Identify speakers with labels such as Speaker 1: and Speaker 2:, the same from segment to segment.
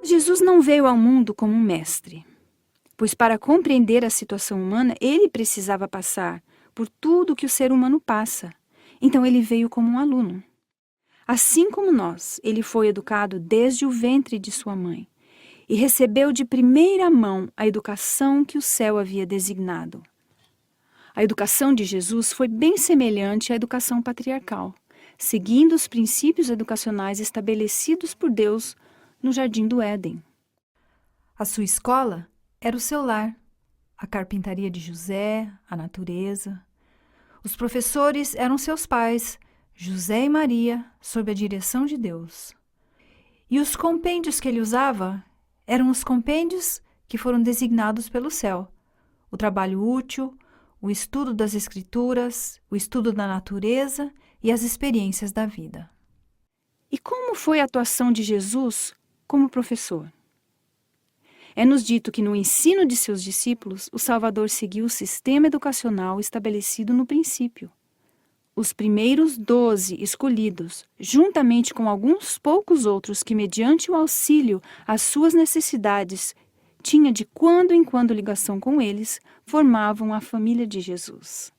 Speaker 1: Jesus não veio ao mundo como um mestre, pois para compreender a situação humana, ele precisava passar por tudo que o ser humano passa. Então ele veio como um aluno. Assim como nós, ele foi educado desde o ventre de sua mãe e recebeu de primeira mão a educação que o céu havia designado. A educação de Jesus foi bem semelhante à educação patriarcal, seguindo os princípios educacionais estabelecidos por Deus no Jardim do Éden. A sua escola era o seu lar, a carpintaria de José, a natureza. Os professores eram seus pais, José e Maria, sob a direção de Deus. E os compêndios que ele usava eram os compêndios que foram designados pelo céu: o trabalho útil, o estudo das Escrituras, o estudo da natureza e as experiências da vida. E como foi a atuação de Jesus como professor? É-nos dito que no ensino de seus discípulos, o Salvador seguiu o sistema educacional estabelecido no princípio. Os primeiros 12 escolhidos, juntamente com alguns poucos outros que, mediante o auxílio às suas necessidades, tinha de quando em quando ligação com eles, formavam a família de Jesus.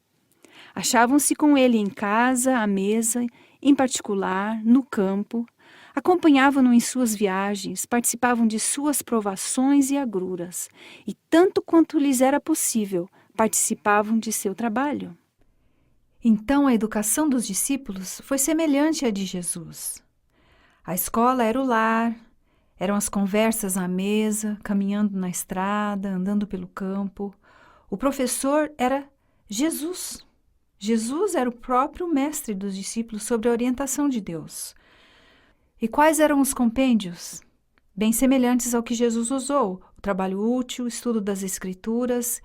Speaker 1: Achavam-se com ele em casa, à mesa, em particular, no campo, acompanhavam-no em suas viagens, participavam de suas provações e agruras, e tanto quanto lhes era possível, participavam de seu trabalho. Então a educação dos discípulos foi semelhante à de Jesus. A escola era o lar, eram as conversas à mesa, caminhando na estrada, andando pelo campo. O professor era Jesus. Jesus era o próprio mestre dos discípulos sob a orientação de Deus. E quais eram os compêndios? Bem semelhantes ao que Jesus usou: o trabalho útil, o estudo das Escrituras,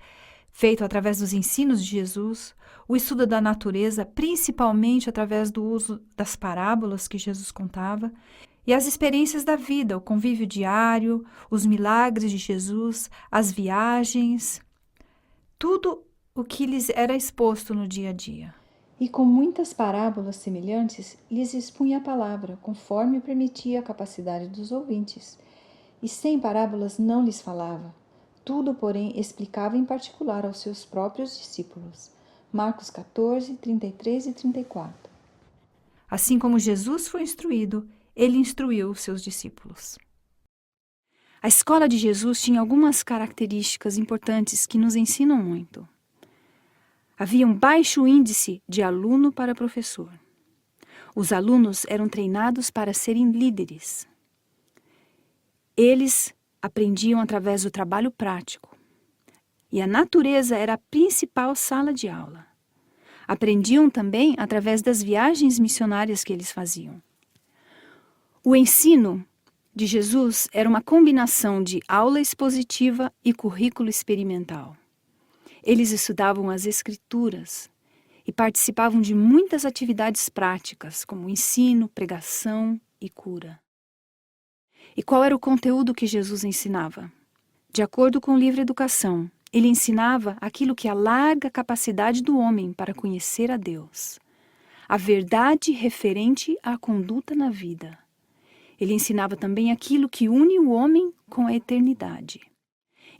Speaker 1: feito através dos ensinos de Jesus, o estudo da natureza, principalmente através do uso das parábolas que Jesus contava, e as experiências da vida, o convívio diário, os milagres de Jesus, as viagens, tudo o que lhes era exposto no dia a dia.
Speaker 2: E com muitas parábolas semelhantes, lhes expunha a palavra, conforme permitia a capacidade dos ouvintes. E sem parábolas não lhes falava. Tudo, porém, explicava em particular aos seus próprios discípulos. Marcos 14, 33 e 34.
Speaker 1: Assim como Jesus foi instruído, ele instruiu os seus discípulos. A escola de Jesus tinha algumas características importantes que nos ensinam muito. Havia um baixo índice de aluno para professor. Os alunos eram treinados para serem líderes. Eles aprendiam através do trabalho prático. E a natureza era a principal sala de aula. Aprendiam também através das viagens missionárias que eles faziam. O ensino de Jesus era uma combinação de aula expositiva e currículo experimental. Eles estudavam as Escrituras e participavam de muitas atividades práticas, como ensino, pregação e cura. E qual era o conteúdo que Jesus ensinava? De acordo com o livro Educação, ele ensinava aquilo que alarga a capacidade do homem para conhecer a Deus, a verdade referente à conduta na vida. Ele ensinava também aquilo que une o homem com a eternidade.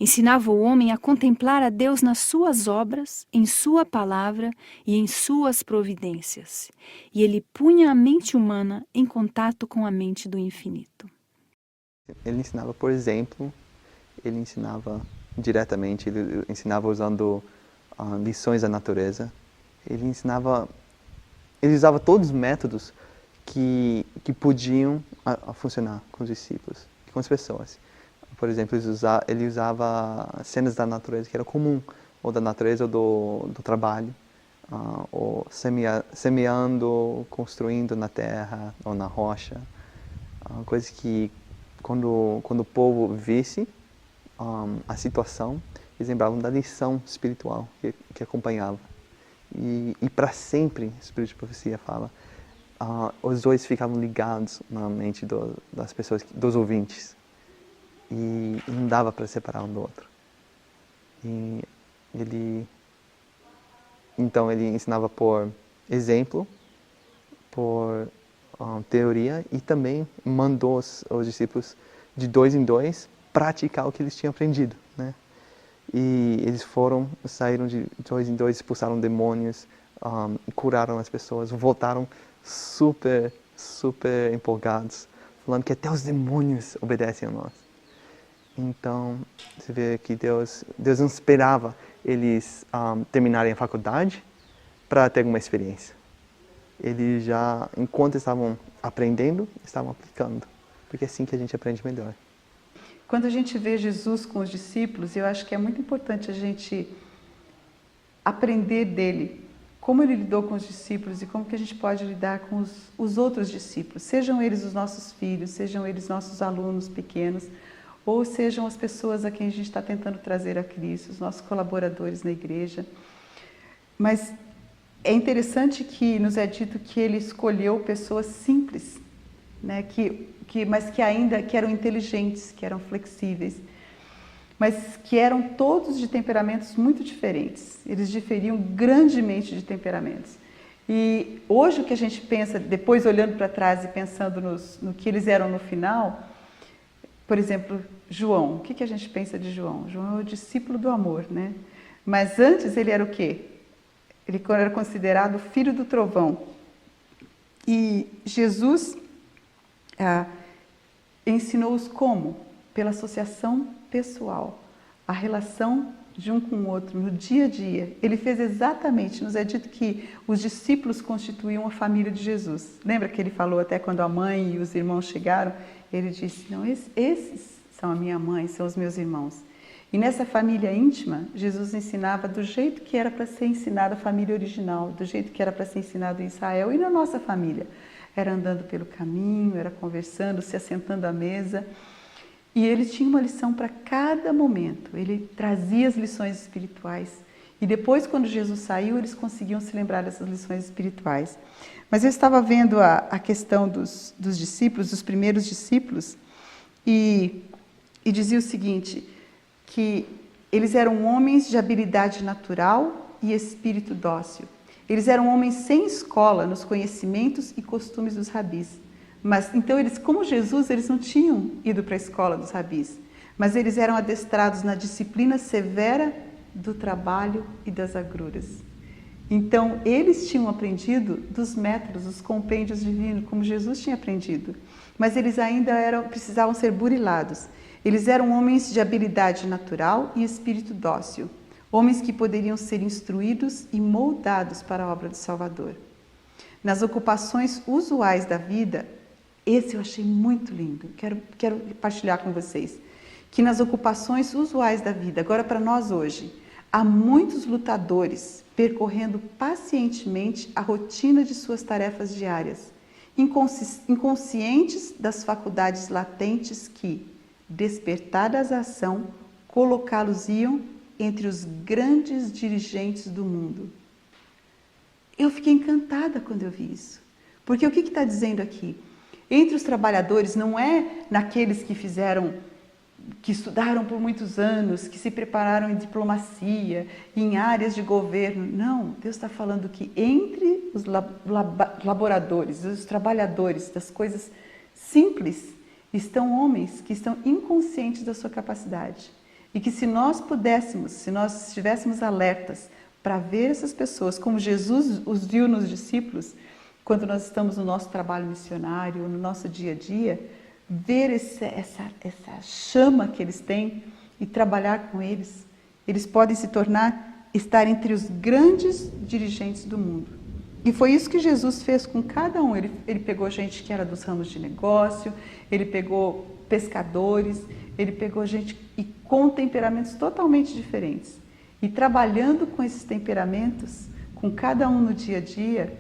Speaker 1: Ensinava o homem a contemplar a Deus nas suas obras, em sua palavra e em suas providências. E ele punha a mente humana em contato com a mente do infinito.
Speaker 3: Ele ensinava por exemplo, ele ensinava diretamente, ele ensinava usando lições da natureza. Ele usava todos os métodos que podiam funcionar com os discípulos, com as pessoas. Por exemplo, ele usava cenas da natureza que era comum, ou da natureza ou do trabalho, ou semeando, construindo na terra ou na rocha, coisas que quando o povo visse a situação, eles lembravam da lição espiritual que acompanhava. E para sempre, o Espírito de Profecia fala, os dois ficavam ligados na mente das pessoas, dos ouvintes. E não dava para separar um do outro. Então ele ensinava por exemplo, por teoria, e também mandou os discípulos de 2 em 2, praticar o que eles tinham aprendido, né? E eles saíram de 2 em 2, expulsaram demônios, curaram as pessoas, voltaram super empolgados, falando que até os demônios obedecem a nós. Então, você vê que Deus não esperava eles terminarem a faculdade para ter uma experiência. Eles já, enquanto estavam aprendendo, estavam aplicando, porque é assim que a gente aprende melhor.
Speaker 4: Quando a gente vê Jesus com os discípulos, eu acho que é muito importante a gente aprender dele, como ele lidou com os discípulos e como que a gente pode lidar com os outros discípulos, sejam eles os nossos filhos, sejam eles nossos alunos pequenos, ou sejam as pessoas a quem a gente está tentando trazer a Cristo, os nossos colaboradores na igreja. Mas é interessante que nos é dito que ele escolheu pessoas simples, né? Mas que eram inteligentes, que eram flexíveis, mas que eram todos de temperamentos muito diferentes. Eles diferiam grandemente de temperamentos. E hoje o que a gente pensa, depois olhando para trás e pensando no que eles eram no final, por exemplo, João. O que a gente pensa de João? João é o discípulo do amor, né? Mas antes ele era o quê? Ele era considerado filho do trovão. E Jesus ensinou-os como? Pela associação pessoal, a relação de um com o outro, no dia a dia. Ele fez exatamente, nos é dito que os discípulos constituíam a família de Jesus. Lembra que ele falou até quando a mãe e os irmãos chegaram? Ele disse, não, esses são a minha mãe, são os meus irmãos. E nessa família íntima, Jesus ensinava do jeito que era para ser ensinada a família original, do jeito que era para ser ensinado em Israel e na nossa família. Era andando pelo caminho, era conversando, se assentando à mesa. E ele tinha uma lição para cada momento. Ele trazia as lições espirituais. E depois, quando Jesus saiu, eles conseguiam se lembrar dessas lições espirituais. Mas eu estava vendo a questão dos discípulos, dos primeiros discípulos, e dizia o seguinte, que eles eram homens de habilidade natural e espírito dócil. Eles eram homens sem escola nos conhecimentos e costumes dos rabis. Mas então eles, como Jesus, eles não tinham ido para a escola dos rabis, mas eles eram adestrados na disciplina severa do trabalho e das agruras. Então eles tinham aprendido dos métodos, dos compêndios divinos, como Jesus tinha aprendido, mas eles ainda precisavam ser burilados. Eles eram homens de habilidade natural e espírito dócil, homens que poderiam ser instruídos e moldados para a obra do Salvador. Nas ocupações usuais da vida, esse eu achei muito lindo, quero partilhar com vocês, que nas ocupações usuais da vida, agora para nós hoje, há muitos lutadores percorrendo pacientemente a rotina de suas tarefas diárias, inconscientes das faculdades latentes que, despertadas à ação, colocá-los-iam entre os grandes dirigentes do mundo. Eu fiquei encantada quando eu vi isso, porque o que está dizendo aqui? Entre os trabalhadores, não é naqueles que estudaram por muitos anos, que se prepararam em diplomacia, em áreas de governo. Não, Deus está falando que entre os laboradores, os trabalhadores das coisas simples, estão homens que estão inconscientes da sua capacidade. E que se nós pudéssemos, se nós estivéssemos alertas para ver essas pessoas, como Jesus os viu nos discípulos, quando nós estamos no nosso trabalho missionário, no nosso dia a dia, ver essa chama que eles têm e trabalhar com eles, eles podem estar entre os grandes dirigentes do mundo. E foi isso que Jesus fez com cada um. Ele pegou gente que era dos ramos de negócio, ele pegou pescadores, ele pegou gente com temperamentos totalmente diferentes. E trabalhando com esses temperamentos, com cada um no dia a dia,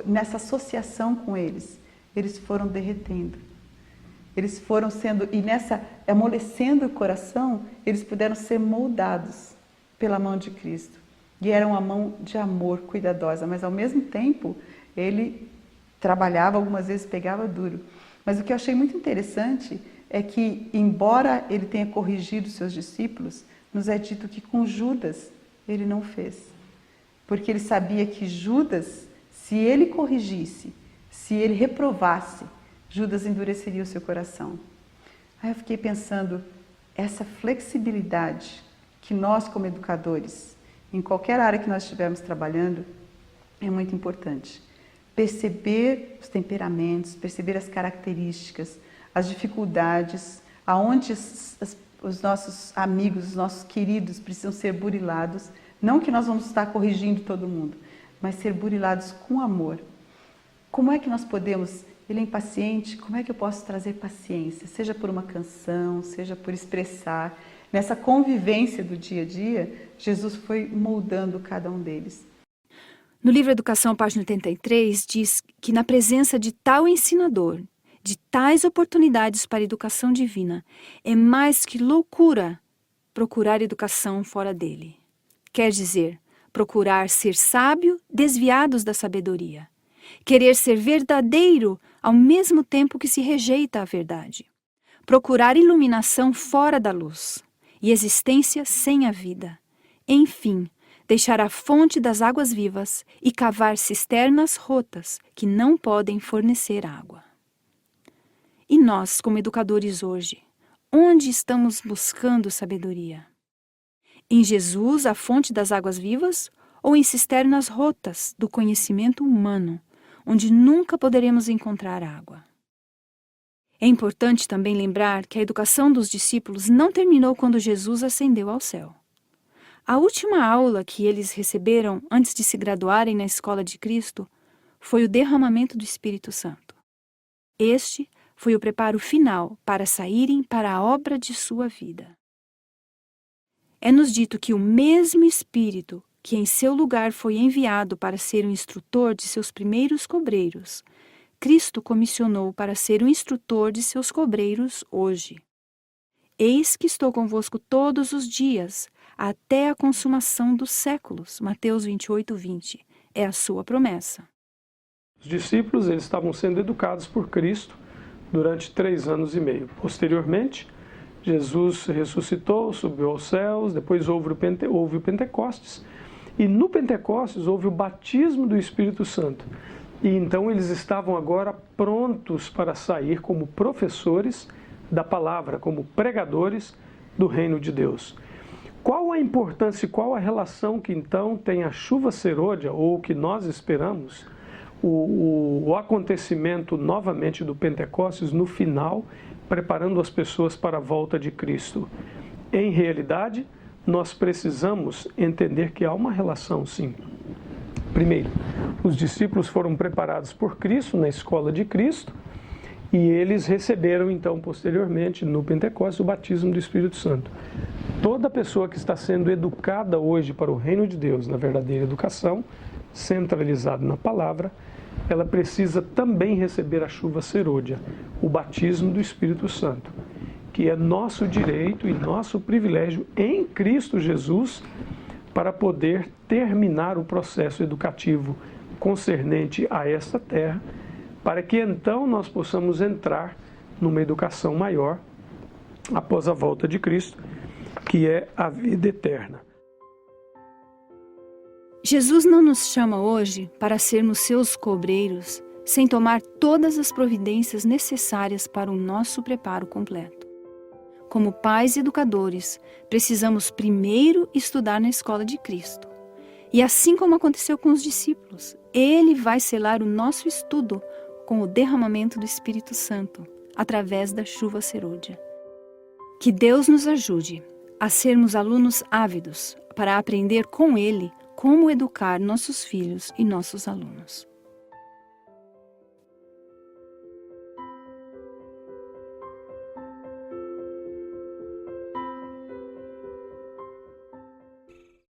Speaker 4: nessa associação com eles foram derretendo. Eles foram sendo, e nessa amolecendo o coração, eles puderam ser moldados pela mão de Cristo. E era uma mão de amor cuidadosa, mas ao mesmo tempo ele trabalhava, algumas vezes pegava duro. Mas o que eu achei muito interessante é que, embora ele tenha corrigido seus discípulos, nos é dito que com Judas ele não fez. Porque ele sabia que Judas, se ele corrigisse, se ele reprovasse, Judas endureceria o seu coração. Aí eu fiquei pensando, essa flexibilidade que nós como educadores, em qualquer área que nós estivermos trabalhando, é muito importante. Perceber os temperamentos, perceber as características, as dificuldades, aonde os nossos amigos, os nossos queridos precisam ser burilados. Não que nós vamos estar corrigindo todo mundo, mas ser burilados com amor. Como é que nós podemos, ele é impaciente, como é que eu posso trazer paciência? Seja por uma canção, seja por expressar. Nessa convivência do dia a dia, Jesus foi moldando cada um deles.
Speaker 1: No livro Educação, página 83, diz que na presença de tal ensinador, de tais oportunidades para a educação divina, é mais que loucura procurar educação fora dele. Quer dizer, procurar ser sábio, desviados da sabedoria. Querer ser verdadeiro ao mesmo tempo que se rejeita a verdade. Procurar iluminação fora da luz e existência sem a vida. Enfim, deixar a fonte das águas vivas e cavar cisternas rotas que não podem fornecer água. E nós, como educadores hoje, onde estamos buscando sabedoria? Em Jesus, a fonte das águas vivas, ou em cisternas rotas do conhecimento humano, onde nunca poderemos encontrar água? É importante também lembrar que a educação dos discípulos não terminou quando Jesus ascendeu ao céu. A última aula que eles receberam antes de se graduarem na Escola de Cristo foi o derramamento do Espírito Santo. Este foi o preparo final para saírem para a obra de sua vida. É-nos dito que o mesmo Espírito que em seu lugar foi enviado para ser o instrutor de seus primeiros cobreiros, Cristo comissionou para ser o instrutor de seus cobreiros hoje. Eis que estou convosco todos os dias, até a consumação dos séculos. Mateus 28:20. É a sua promessa.
Speaker 5: Os discípulos eles estavam sendo educados por Cristo durante 3 anos e meio. Posteriormente, Jesus ressuscitou, subiu aos céus, depois houve o Pentecostes. E no Pentecostes houve o batismo do Espírito Santo. E então eles estavam agora prontos para sair como professores da palavra, como pregadores do reino de Deus. Qual a importância e qual a relação que então tem a chuva serôdia, ou o que nós esperamos, o acontecimento novamente do Pentecostes no final, preparando as pessoas para a volta de Cristo? Em realidade, nós precisamos entender que há uma relação, sim. Primeiro, os discípulos foram preparados por Cristo na escola de Cristo e eles receberam então posteriormente no Pentecostes o batismo do Espírito Santo. Toda pessoa que está sendo educada hoje para o reino de Deus, na verdadeira educação, centralizada na palavra, ela precisa também receber a chuva serôdia, o batismo do Espírito Santo, que é nosso direito e nosso privilégio em Cristo Jesus para poder terminar o processo educativo concernente a esta terra, para que então nós possamos entrar numa educação maior após a volta de Cristo, que é a vida eterna.
Speaker 1: Jesus não nos chama hoje para sermos seus cobreiros sem tomar todas as providências necessárias para o nosso preparo completo. Como pais e educadores, precisamos primeiro estudar na escola de Cristo. E assim como aconteceu com os discípulos, Ele vai selar o nosso estudo com o derramamento do Espírito Santo, através da chuva serôdia. Que Deus nos ajude a sermos alunos ávidos para aprender com Ele como educar nossos filhos e nossos alunos.